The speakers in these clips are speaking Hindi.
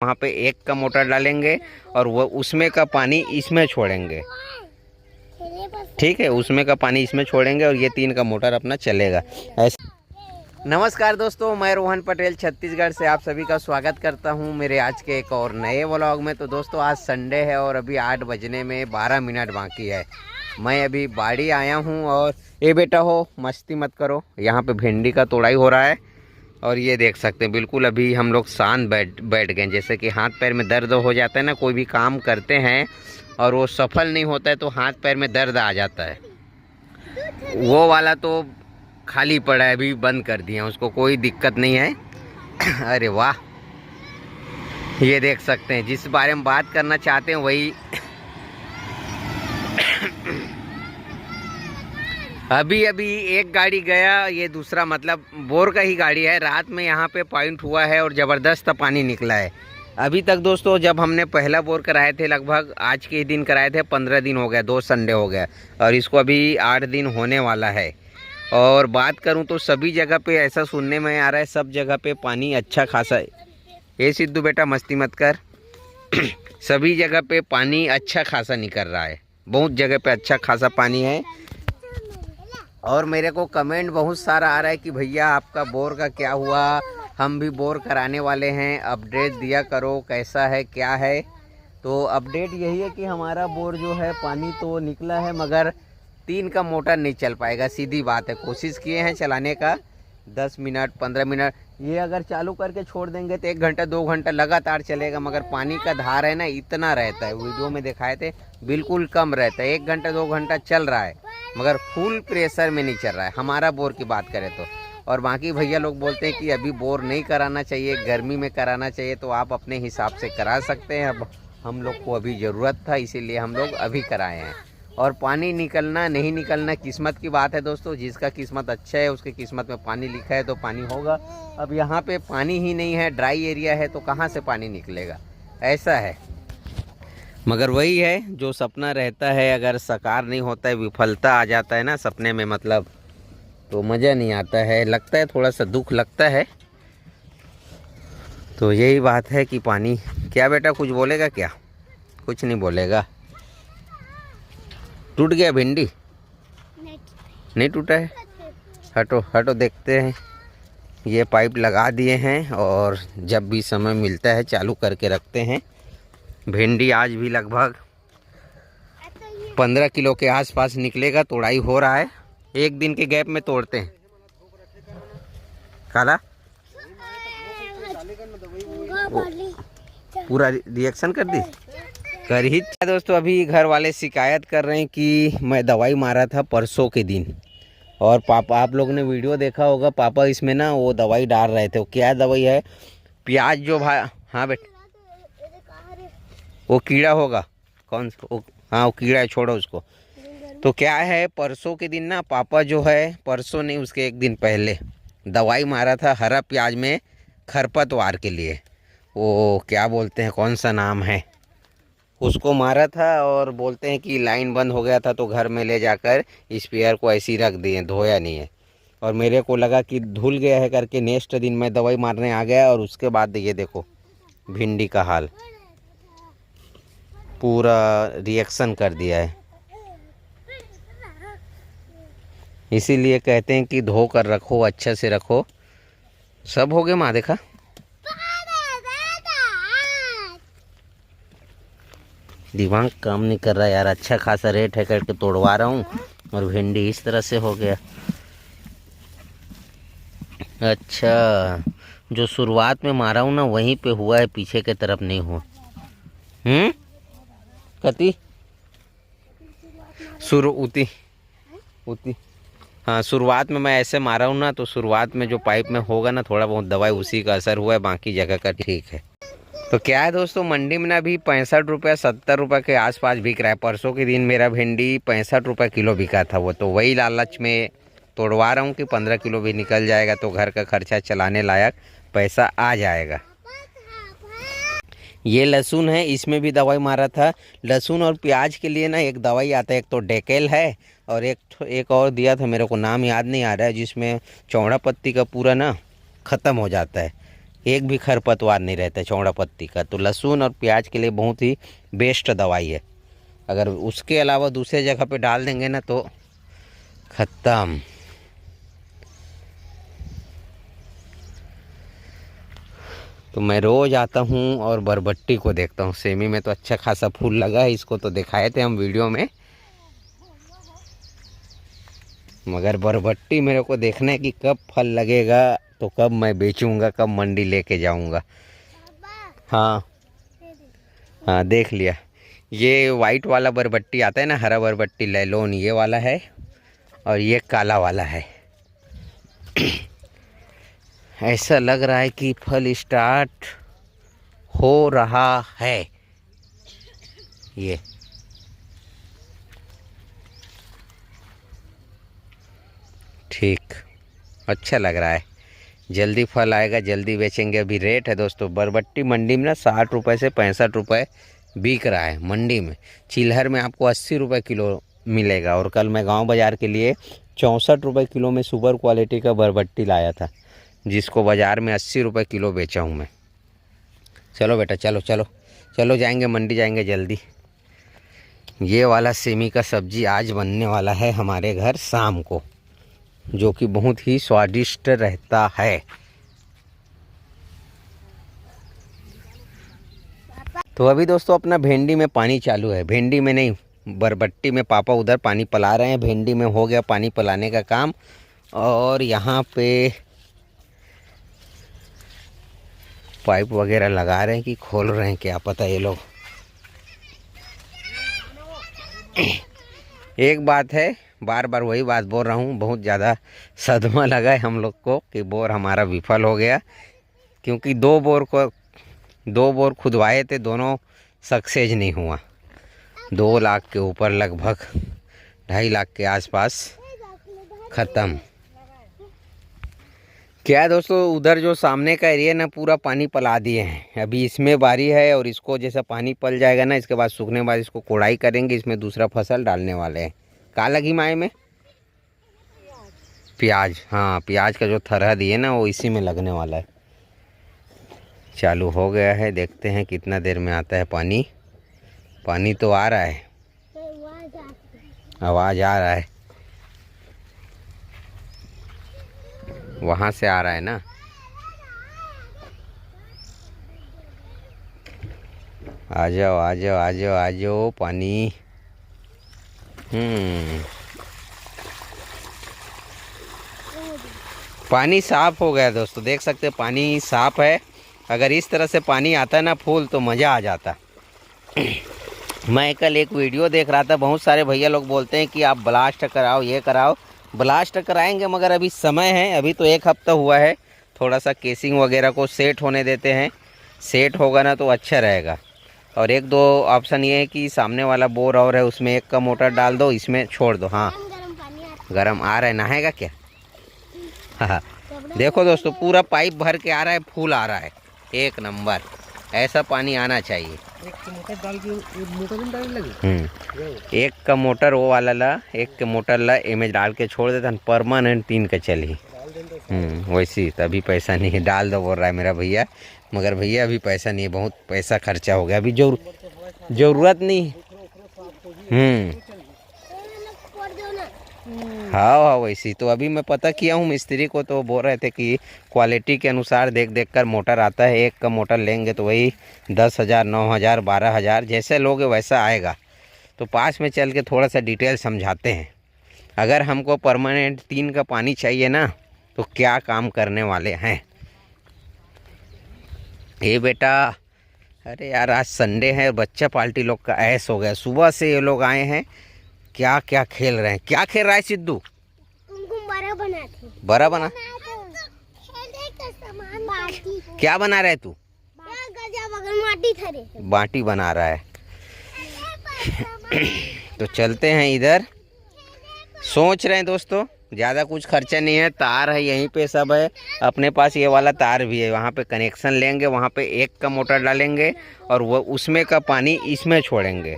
वहाँ पे एक का मोटर डालेंगे और वो उसमें का पानी इसमें छोड़ेंगे। ठीक है, उसमें का पानी इसमें छोड़ेंगे और ये 3 का मोटर अपना चलेगा ऐसे। नमस्कार दोस्तों, मैं रोहन पटेल छत्तीसगढ़ से आप सभी का स्वागत करता हूं मेरे आज के एक और नए व्लॉग में। तो दोस्तों आज संडे है और अभी 8 बजने में 12 मिनट बाकी है। मैं अभी बाड़ी आया हूं और ये बेटा हो मस्ती मत करो, यहाँ पे भिंडी का तोड़ाई हो रहा है। और ये देख सकते हैं बिल्कुल अभी हम लोग शांत बैठ गए। जैसे कि हाथ पैर में दर्द हो जाता है ना, कोई भी काम करते हैं और वो सफल नहीं होता है तो हाथ पैर में दर्द आ जाता है, वो वाला तो खाली पड़ा है, अभी बंद कर दिया उसको, कोई दिक्कत नहीं है। अरे वाह, ये देख सकते हैं जिस बारे में बात करना चाहते हैं वही। अभी एक गाड़ी गया, ये दूसरा मतलब बोर का ही गाड़ी है। रात में यहाँ पे पॉइंट हुआ है और ज़बरदस्त पानी निकला है। अभी तक दोस्तों जब हमने पहला बोर कराए थे, लगभग आज के ही दिन कराए थे, 15 दिन हो गया, 2 संडे हो गया और इसको अभी 8 दिन होने वाला है। और बात करूं तो सभी जगह पे ऐसा सुनने में आ रहा है, सब जगह पे पानी अच्छा खासा है। ये सिद्धू बेटा मस्ती मत कर। सभी जगह पे पानी अच्छा खासा निकल रहा है, बहुत जगह पे अच्छा खासा पानी है। और मेरे को कमेंट बहुत सारा आ रहा है कि भैया आपका बोर का क्या हुआ, हम भी बोर कराने वाले हैं, अपडेट दिया करो, कैसा है क्या है। तो अपडेट यही है कि हमारा बोर जो है पानी तो निकला है मगर 3 का मोटर नहीं चल पाएगा, सीधी बात है। कोशिश किए हैं चलाने का 10 मिनट 15 मिनट, ये अगर चालू करके छोड़ देंगे तो 1 घंटा 2 घंटा लगातार चलेगा, मगर पानी का धार है ना इतना रहता है, वीडियो में दिखाए थे बिल्कुल कम रहता है। 1 घंटा 2 घंटा चल रहा है मगर फुल प्रेशर में नहीं चल रहा है, हमारा बोर की बात करें तो। और बाकी भैया लोग बोलते हैं कि अभी बोर नहीं कराना चाहिए, गर्मी में कराना चाहिए, तो आप अपने हिसाब से करा सकते हैं। अब हम लोग को अभी ज़रूरत था इसीलिए हम लोग अभी कराए हैं। और पानी निकलना नहीं निकलना किस्मत की बात है दोस्तों, जिसका किस्मत अच्छा है उसके किस्मत में पानी लिखा है तो पानी होगा। अब यहाँ पे पानी ही नहीं है, ड्राई एरिया है, तो कहाँ से पानी निकलेगा, ऐसा है। मगर वही है जो सपना रहता है, अगर साकार नहीं होता है, विफलता आ जाता है ना सपने में, मतलब तो मज़ा नहीं आता है, लगता है थोड़ा सा दुख लगता है। तो यही बात है कि पानी, क्या बेटा कुछ बोलेगा क्या? कुछ नहीं बोलेगा। टूट गया भिंडी? नहीं टूटा है, हटो हटो देखते हैं। ये पाइप लगा दिए हैं और जब भी समय मिलता है चालू करके रखते हैं। भिंडी आज भी लगभग 15 किलो के आसपास निकलेगा, तोड़ाई हो रहा है, 1 दिन के गैप में तोड़ते हैं। काला पूरा रिएक्शन कर दी कर ही। दोस्तों अभी घर वाले शिकायत कर रहे हैं कि मैं दवाई मारा था परसों के दिन, और पापा, आप लोग ने वीडियो देखा होगा, पापा इसमें ना वो दवाई डाल रहे थे। वो क्या दवाई है? प्याज जो भाई, हाँ बेटा वो कीड़ा होगा, कौन सा? हाँ वो कीड़ा है, छोड़ो उसको। तो क्या है, परसों के दिन ना पापा जो है, परसों नहीं उसके 1 दिन पहले दवाई मारा था हरा प्याज में खरपतवार के लिए। वो क्या बोलते हैं, कौन सा नाम है, उसको मारा था। और बोलते हैं कि लाइन बंद हो गया था तो घर में ले जाकर स्पेयर को ऐसे ही रख दिए, धोया नहीं है। और मेरे को लगा कि धुल गया है करके नेक्स्ट दिन मैं दवाई मारने आ गया, और उसके बाद ये देखो भिंडी का हाल, पूरा रिएक्शन कर दिया है। इसीलिए कहते हैं कि धो कर रखो, अच्छे से रखो। सब हो गया माँ, देखा दिमाग काम नहीं कर रहा यार। अच्छा खासा रेट है करके तोड़वा रहा हूँ और भिंडी इस तरह से हो गया। अच्छा, जो शुरुआत में मारा हूँ ना वहीं पे हुआ है, पीछे के तरफ नहीं हुआ। कती शुरू उती उती हाँ, शुरुआत में मैं ऐसे मारा हूँ ना, तो शुरुआत में जो पाइप में होगा ना थोड़ा बहुत दवाई, उसी का असर हुआ है, बाकी जगह का ठीक है। तो क्या है दोस्तों, मंडी में ना अभी 65 रुपये 70 रुपये के आसपास बिक रहा है। परसों के दिन मेरा भिंडी 65 रुपये किलो बिका था वो, तो वही लालच में तोड़वा रहा हूँ कि 15 किलो भी निकल जाएगा तो घर का खर्चा चलाने लायक पैसा आ जाएगा। ये लहसुन है, इसमें भी दवाई मारा था। लहसुन और प्याज के लिए ना एक दवाई आता है, एक तो डेकेल है और एक और दिया था, मेरे को नाम याद नहीं आ रहा है, जिसमें चौड़ा पत्ती का पूरा ना ख़त्म हो जाता है। एक भी खरपतवार नहीं रहता चौड़ा पत्ती का। तो लहसुन और प्याज के लिए बहुत ही बेस्ट दवाई है। अगर उसके अलावा दूसरे जगह पे डाल देंगे ना तो ख़त्म। तो मैं रोज़ आता हूँ और बरबट्टी को देखता हूँ। सेमी में तो अच्छा खासा फूल लगा है, इसको तो दिखाए थे हम वीडियो में, मगर बरबट्टी मेरे को देखना है कि कब फल लगेगा तो कब मैं बेचूंगा, कब मंडी लेके जाऊंगा। हाँ हाँ देख लिया। ये वाइट वाला बरबट्टी आता है ना, हरा बरबट्टी लैलोन, ये वाला है, और ये काला वाला है। ऐसा लग रहा है कि फल स्टार्ट हो रहा है। ये ठीक, अच्छा लग रहा है। जल्दी फल आएगा, जल्दी बेचेंगे। अभी रेट है दोस्तों बरबट्टी मंडी में ना 60 रुपये से 65 रुपये बिक रहा है मंडी में। चिल्हर में आपको 80 रुपये किलो मिलेगा। और कल मैं गांव बाज़ार के लिए 64 रुपये किलो में सुपर क्वालिटी का बरबट्टी लाया था, जिसको बाज़ार में 80 रुपये किलो बेचा हूँ मैं। चलो बेटा चलो चलो चलो, जाएंगे मंडी, जाएंगे जल्दी। ये वाला सेमी का सब्जी आज बनने वाला है हमारे घर शाम को, जो कि बहुत ही स्वादिष्ट रहता है। तो अभी दोस्तों अपना भिंडी में पानी चालू है। भिंडी में नहीं, बरबट्टी में पापा उधर पानी पिला रहे हैं। भिंडी में हो गया पानी पिलाने का काम। और यहाँ पे पाइप वगैरह लगा रहे हैं कि खोल रहे हैं, क्या पता ये लोग। एक बात है, बार बार वही बात बोल रहा हूँ, बहुत ज़्यादा सदमा लगा है हम लोग को कि बोर हमारा विफल हो गया। क्योंकि दो बोर खुदवाए थे, दोनों सक्सेस नहीं हुआ। 2 लाख के ऊपर, लगभग 2.5 लाख के आसपास ख़त्म। क्या है दोस्तों, उधर जो सामने का एरिया ना पूरा पानी पला दिए हैं। अभी इसमें बारी है और इसको जैसा पानी पल जाएगा ना, इसके बाद सूखने के बाद इसको कोड़ाई करेंगे, इसमें दूसरा फसल डालने वाले हैं। का लगी माए में प्याज। हाँ प्याज का जो थरहा दिए ना वो इसी में लगने वाला है। चालू हो गया है, देखते हैं कितना देर में आता है पानी। पानी तो आ रहा है, आवाज़ आ रहा है, वहाँ से आ रहा है ना। आ जाओ आ जाओ आ जाओ आ जाओ पानी। पानी साफ हो गया दोस्तों, देख सकते हैं पानी साफ है। अगर इस तरह से पानी आता ना फूल तो मज़ा आ जाता। मैं कल एक वीडियो देख रहा था, बहुत सारे भैया लोग बोलते हैं कि आप ब्लास्ट कराओ, ये कराओ। ब्लास्ट कराएंगे मगर अभी समय है, अभी तो 1 हफ्ता हुआ है। थोड़ा सा केसिंग वगैरह को सेट होने देते हैं। सेट होगा ना तो अच्छा रहेगा। और 1-2 ऑप्शन ये है कि सामने वाला बोर और है, उसमें 1 का मोटर डाल दो, इसमें छोड़ दो। हाँ गर्म आ रहा है, नहाएगा क्या? हाँ देखो दोस्तों, पूरा पाइप भर के आ रहा है, फूल आ रहा है, 1 नंबर। ऐसा पानी आना चाहिए। 1 मोटर डाल के मोटर में डालने लगे। 1 का मोटर वो वाला ला, 1 के मोटर ला एम डाल के छोड़ देता, परमानेंट 3 का चल ही। वैसी तभी पैसा नहीं है, डाल दो बोल रहा है मेरा भैया। मगर भैया अभी पैसा नहीं है, बहुत पैसा खर्चा हो गया, अभी ज़रूरत नहीं। हाँ वैसी तो अभी मैं पता किया हूँ मिस्त्री को, तो बोल रहे थे कि क्वालिटी के अनुसार देख देख कर मोटर आता है। 1 का मोटर लेंगे तो वही 10,000, 9,000, 12,000 जैसे लोगे वैसा आएगा। तो पास में चल के थोड़ा सा डिटेल समझाते हैं। अगर हमको परमानेंट 3 का पानी चाहिए ना तो क्या काम करने वाले हैं। ये बेटा, अरे यार आज संडे है, बच्चा पार्टी लोग का ऐस हो गया। सुबह से ये लोग आए हैं, क्या क्या खेल रहे हैं। क्या खेल रहा है सिद्धू? बड़ा बना क्या बना रहा है तू? बाटी बना रहा है। तो चलते हैं इधर, सोच रहे हैं दोस्तों, ज़्यादा कुछ खर्चा नहीं है। तार है यहीं पे, सब है अपने पास। ये वाला तार भी है, वहाँ पे कनेक्शन लेंगे, वहाँ पे 1 का मोटर डालेंगे और वो उसमें का पानी इसमें छोड़ेंगे।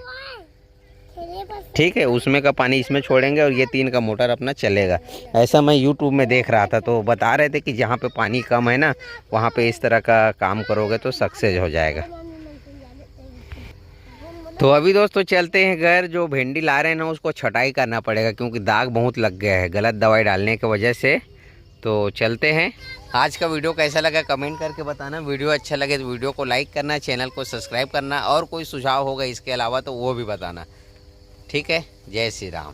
ठीक है, उसमें का पानी इसमें छोड़ेंगे और ये 3 का मोटर अपना चलेगा। ऐसा मैं यूट्यूब में देख रहा था, तो बता रहे थे कि जहाँ पे पानी कम है ना, वहाँ पे इस तरह का काम करोगे तो सक्सेस हो जाएगा। तो अभी दोस्तों चलते हैं घर। जो भिंडी ला रहे हैं ना, उसको छटाई करना पड़ेगा क्योंकि दाग बहुत लग गया है गलत दवाई डालने की वजह से। तो चलते हैं। आज का वीडियो कैसा लगा कमेंट करके बताना। वीडियो अच्छा लगे तो वीडियो को लाइक करना, चैनल को सब्सक्राइब करना, और कोई सुझाव होगा इसके अलावा तो वो भी बताना। ठीक है, जय श्री राम।